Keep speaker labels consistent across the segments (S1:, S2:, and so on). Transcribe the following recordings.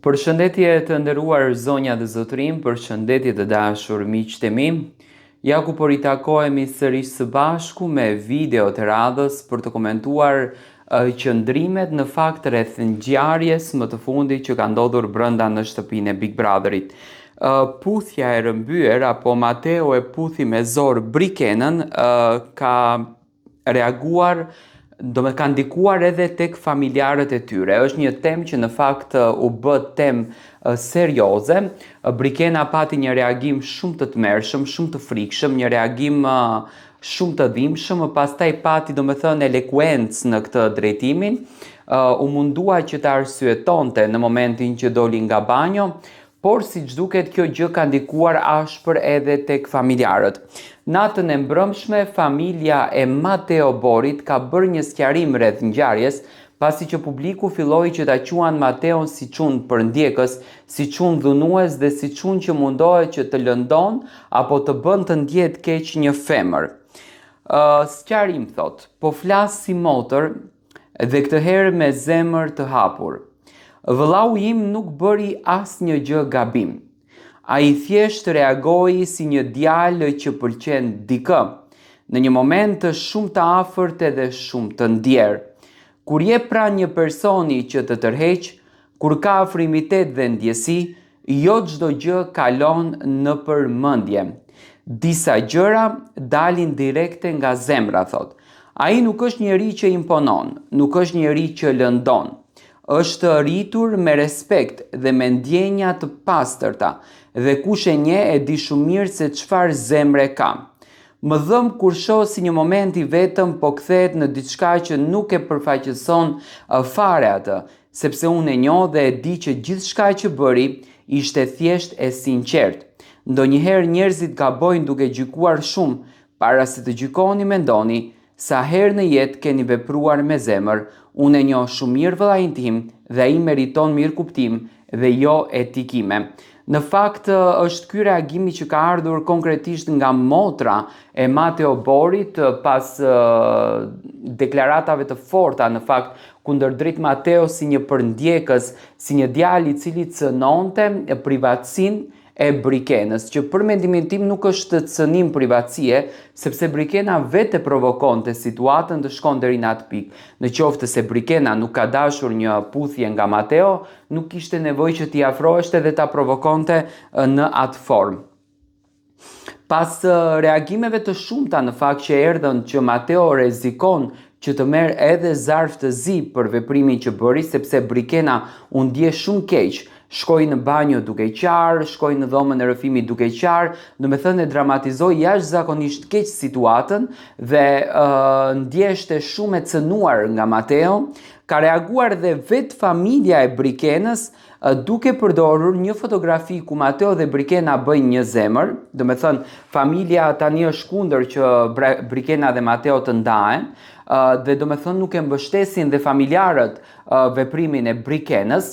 S1: Përshëndetje të nderuar zonja dhe zotërim, përshëndetje të dashur miqtë e mi. Ja ku po ritakohemi sërish së bashku me video të radhës për të komentuar qëndrimet në fakt rreth ngjarjes më të fundit që ka ndodhur brenda në shtëpinë e Big Brotherit. Puthja e rëmbyer apo Mateo e puthi me zor Brikenën ka reaguar, ka ndikuar edhe tek familjarët e tyre. Është një temë që në fakt u bë temë serioze. Brikena pati një reagim shumë të tmerrshëm, shumë të frikshëm, një reagim shumë të dhimbshëm, pastaj pati elekuencë në këtë drejtimin. U mundua që të arsyetonte në momentin që doli nga banjo, por siç duket kjo gjë ka ndikuar ashpër edhe tek familjarët. Natën e mbrëmshme, familja e Mateo Borit ka bërë një sqarim rreth ngjarjes, pasi që publiku filloi që ta quan Mateon si çun përndjekës, si çun dhunues dhe si çun që mundohet që të lëndon apo të bën të ndjet keq një femër. Sqarim thot, po flas si motër dhe këtë herë me zemër të hapur. Vëllau im nuk bëri asnjë gjë gabim. Ai thjesht reagoi si një djalë që pëlqen dikë, në një moment shumë të afërt edhe shumë të ndjerë. Kur je pranë një personi që të tërheq, kur ka afrimitet dhe ndjesi, jo çdo gjë kalon në përmendje. Disa gjëra dalin direkte nga zemra, thot. Ai nuk është njeri që imponon, nuk është njeri që lëndon. Është rritur me respekt dhe me ndjenja të pastërta, dhe kush e njeh e di shumë mirë se çfarë zemre ka. Më dhëm kur shoh si një moment i vetëm po kthehet në diçka që nuk e përfaqëson fare atë, sepse unë e njoh dhe e di që gjithçka që bëri ishte thjesht e sinqert. Ndonjëherë njerëzit gabojnë duke gjykuar shumë, para se të gjykoni mendoni sa herë në jetë keni vepruar me zemër. Unë e njoh shumë mirë vëllain tim dhe ai meriton mirëkuptim dhe jo etikime. Në fakt është ky reagimi që ka ardhur konkretisht nga motra e Mateo Borit pas deklaratave të forta në fakt kundërdrit Mateo si një përndjekës, si një djalë i cili cënonte privatësinë e Brikenës, që për mendimin tim nuk është cënim privatësie, sepse Brikena vetë provokonte situatën të shkon deri në atë pikë. Në qoftë se Brikena nuk ka dashur një puthje nga Mateo, nuk kishte nevojë që t'i afroheshte dhe ta provokonte në atë formë. Pas reagimeve të shumta në fakt që erdhën që Mateo rrezikon që të merr edhe zarf të zi për veprimin që bëri, sepse Brikena u ndje shumë keq. Shkoi në banjo duke qarë, shkoi në dhomën e rrëfimit duke qarë, domethënë e dramatizoi jashtëzakonisht keq situatën dhe ndjeshte shumë e cënuar nga Mateo. Ka reaguar dhe vetë familja e Brikenës duke përdorur një fotografi ku Mateo dhe Brikena bëjnë një zemër, domethënë familja tani është kundër që Brikena dhe Mateo të ndahen, dhe domethënë nuk e mbështesin dhe familjarët veprimin e Brikenës,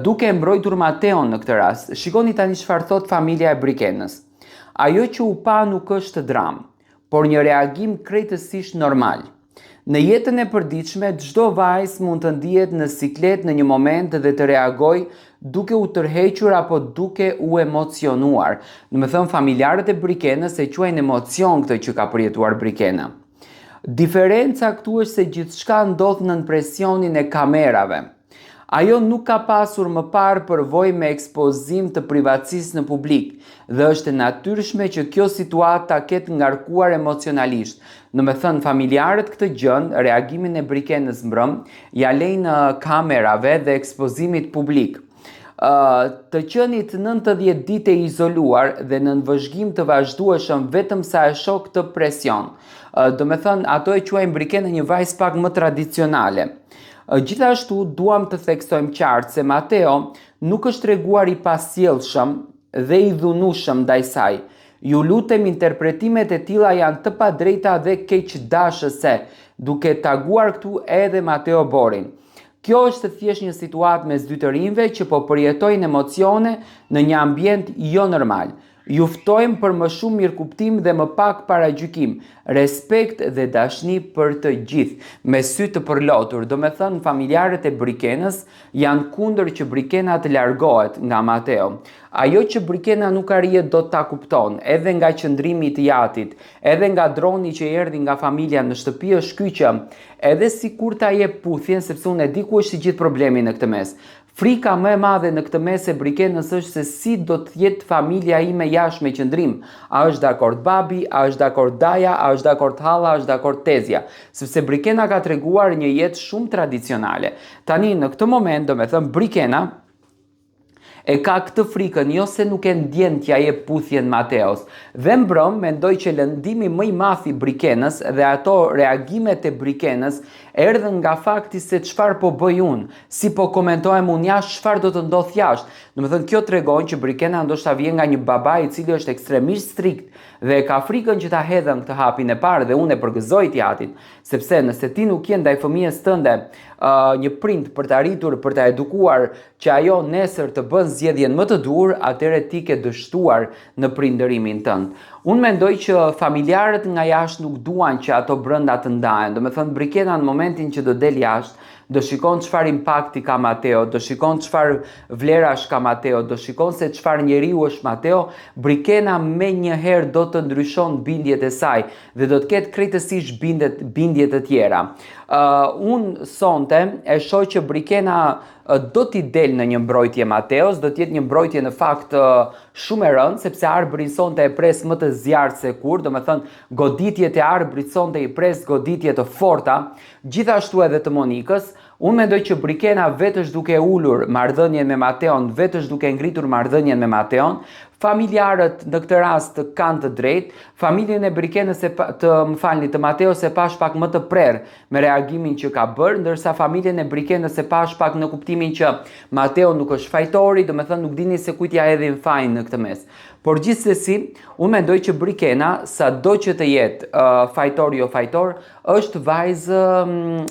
S1: duke mbrojtur Mateon në këtë rast. Shikoni tani çfarë thot familja e Brikenës. Ajo që u pa nuk është dramë, por një reagim krejtësisht normal. Në jetën e përditshme, çdo vajzë mund të ndihet në siklet në një moment dhe të reagojë duke u tërhequr apo duke u emocionuar. Domethënë familjarët e Brikenës e quajnë emocion këtë që ka përjetuar Brikena. Diferenca këtu është se gjithçka ndodh nën presionin e kamerave. Ajo nuk ka pasur më parë përvojë me ekspozim të privatësisë në publik dhe është e natyrshme që kjo situatë ta ketë ngarkuar emocionalisht. Domethënë familjarët këtë gjën, reagimin e Brikenës mbrëm, ja lejnë kamerave dhe ekspozimit publik. Të qenit 90 ditë e izoluar dhe në vëzhgim të vazhdueshëm vetëm sa e shoh këtë presion. Domethënë ato e quajnë Brikenën një vajzë pak më tradicionale. Gjithashtu duam të theksojmë qartë se Mateo nuk është treguar i pasjellshëm dhe i dhunueshëm ndaj saj. Ju lutem, interpretimet e tilla janë të padrejta dhe keqdashëse, duke taguar këtu edhe Mateo Borin. Kjo është thjesht një situatë mes dy të rinjve që po përjetojnë emocione në një ambient jo normal. Ju ftojmë për më shumë mirëkuptim dhe më pak paragjykim, respekt dhe dashni për të gjithë, me sy të përlotur. Do me thënë, familjarët e Brikenës janë kundër që Brikena të largohet nga Mateo. Ajo që Brikena nuk arrijet do ta kupton, edhe nga qëndrimi i jatit, edhe nga droni që erdhi nga familja në shtëpi, është ky që edhe sikur ta jep puthjen, sepse unë e di ku është i gjithë problemi në këtë mes. Frika më e madhe në këtë mes e Brikenës është se si do të jetë familja ime jashtë me qëndrim. A është dakord babi, a është dakord daja, a është dakord halla, a është dakord tezja. Sepse Brikena ka treguar një jetë shumë tradicionale. Tani në këtë moment, do me thëmë, Brikena e ka këtë frikën, jo se nuk e ndjen t'ja jep puthjen Mateos. Dhe mbrëm, mendoj që lëndimi më i madh i Brikenës dhe ato reagimet e Brikenës erdhën nga fakti se çfarë po bëj unë, si po komentohem unë jashtë, çfarë do të ndodh jashtë. Domethënë kjo tregon që Brikena ndoshta vjen nga një baba i cili është ekstremisht strikt dhe ka frikën që ta hedhën këtë hapin e parë dhe unë e përgëzoj t'jatin, sepse nëse ti nuk je ndaj fëmijës tënde një prind për të arritur, për të edukuar që ajo nesër të bën zgjedhjen më të dur, atëherë ti ke dështuar në prindërimin tënd. Unë mendoj që familjarët nga jashtë nuk duan që ato brenda të ndahen. Do me thënë, Brikena në momentin që do del jashtë, do shikon çfarë impakti ka Mateo, do shikon çfarë vlerash ka Mateo, do shikon se çfarë njeriu është Mateo. Brikena me njëherë do të ndryshon bindjet e saj dhe do të ketë krejtësisht bindje të tjera. Unë sonte e shoh që Brikena do t'i del në një mbrojtje Mateos, do t'jetë një mbrojtje në fakt shumë e rëndë, sepse arbërin sonte e pres më të zjarrt se kur, do me thënë goditjet e arbërit sonte i pres goditje të forta, gjithashtu edhe të Monikës. Unë mendoj që Brikena vetësh duke ulur marrëdhënien me Mateon, vetësh duke ngritur marrëdhënien me Mateon, familjarët në këtë rast kanë të drejtë, familjen e Brikenës të Mateos e pash pak më të prerë me reagimin që ka bërë, ndërsa familjen e Brikenës e pash pak në kuptimin që Mateo nuk është fajtori, do me thënë nuk dini se kujt ja hedhin fajin në këtë mes. Por gjithsesi, unë mendoj që Brikena, sado që të jetë fajtor jo fajtor, është vajzë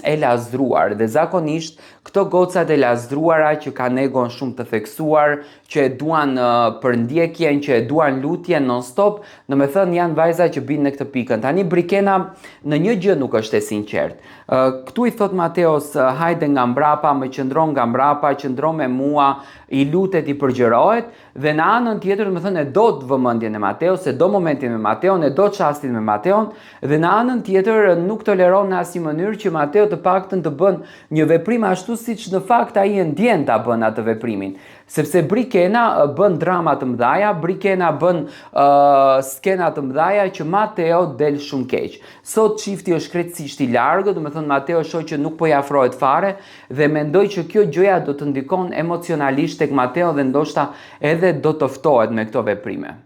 S1: e lazdruar dhe zakonisht këto gocat e lazdruara që kanë egon shumë të theksuar, që e duan përndjekjen, që e duan lutjen non-stop, në me thënë janë vajza që binë në këtë pikën. Tani Brikena në një gjë nuk është e sinqert. Këtu i thot Mateos, hajde nga mbrapa, më qëndron nga mbrapa, qëndron me mua, i lutet, i përgjërohet, dhe në anën tjetër, më thënë, e do të vëmendjen e Mateos, e do momentin me Mateon, e do çastin me Mateon, dhe në anën tjetër nuk toleron në asnjë mënyrë që Mateo të paktën të bën një veprim ashtu siç në fakt ai e ndjen ta bën atë veprimin. Sepse Brikena bën drama të mëdha, Brikena bën skena të mëdha që Mateo del shumë keq. Sot çifti është krejtësisht i largët, do të thënë Mateo shoh që nuk po i afrohet fare dhe mendoj që kjo gjëja do të ndikon emocionalisht tek Mateo dhe ndoshta edhe do të ftohet me këto veprime.